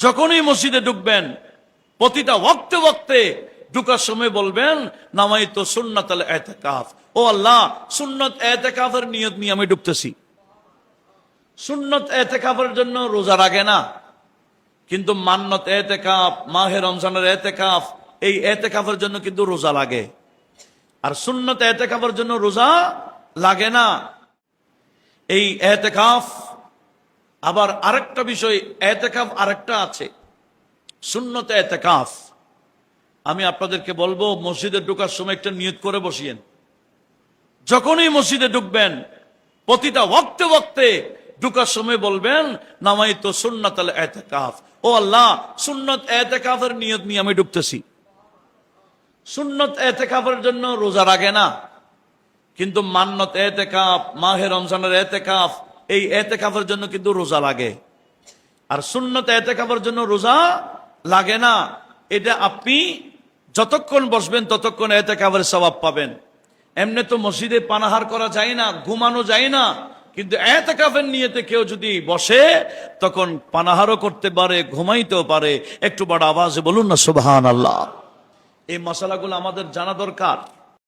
যখনই মসজিদে ঢুকবেন প্রতিটা ওয়াক্তে ওয়াক্তে ঢুকার সময় বলবেন নামাইতু সুন্নাতাল ইতিকাফ। ও আল্লাহ, সুন্নত ইতিকাফের নিয়ত নিয়ে আমি ঢুকতেছি। সুন্নত ইতিকাফের জন্য রোজা লাগে না, কিন্তু মান্নত ইতিকাফ, মাহে রমজানের ইতিকাফ, এই ইতিকাফের জন্য কিন্তু রোজা লাগে। আর সুন্নত ইতিকাফের জন্য রোজা লাগে না। এই ইতিকাফ আবার আরেকটা বিষয়, ইতিকাফ আরেকটা আছে, সুন্নত ইতিকাফ। আমি আপনাদেরকে বলবো মসজিদে ঢোকার সময় একটা নিয়ত করে বসিয়েন। যখনই মসজিদে ঢুকবেন প্রতিটা ওয়াক্তে ওয়াক্তে ঢুকার সময় বলবেন নামাইতু সুন্নাতাল ইতিকাফ। ও আল্লাহ, সুন্নত ইতিকাফের নিয়ত নিয়ে আমি ঢুকতেছি। সুন্নত ইতিকাফের জন্য রোজা লাগে না, কিন্তু মান্নত ইতিকাফ, মাহে রমজানের ইতিকাফ, এই ইতিকাফের জন্য কিন্তু রোজা লাগে। আর সুন্নত ইতিকাফের জন্য রোজা লাগে না। এটা আপনি যতক্ষণ বসবেন ততক্ষণ ইতিকাফের সওয়াব পাবেন। এমনি তো মসজিদে পানাহার করা যায় না, ঘুমানো যায় না, কিন্তু ইতিকাফের নিয়তে কেউ যদি বসে তখন পানাহারও করতে পারে, ঘুমাইতেও পারে। একটু বড় আওয়াজে বলুন না সুবহানাল্লাহ। এই মশালাগুলো আমাদের জানা দরকার।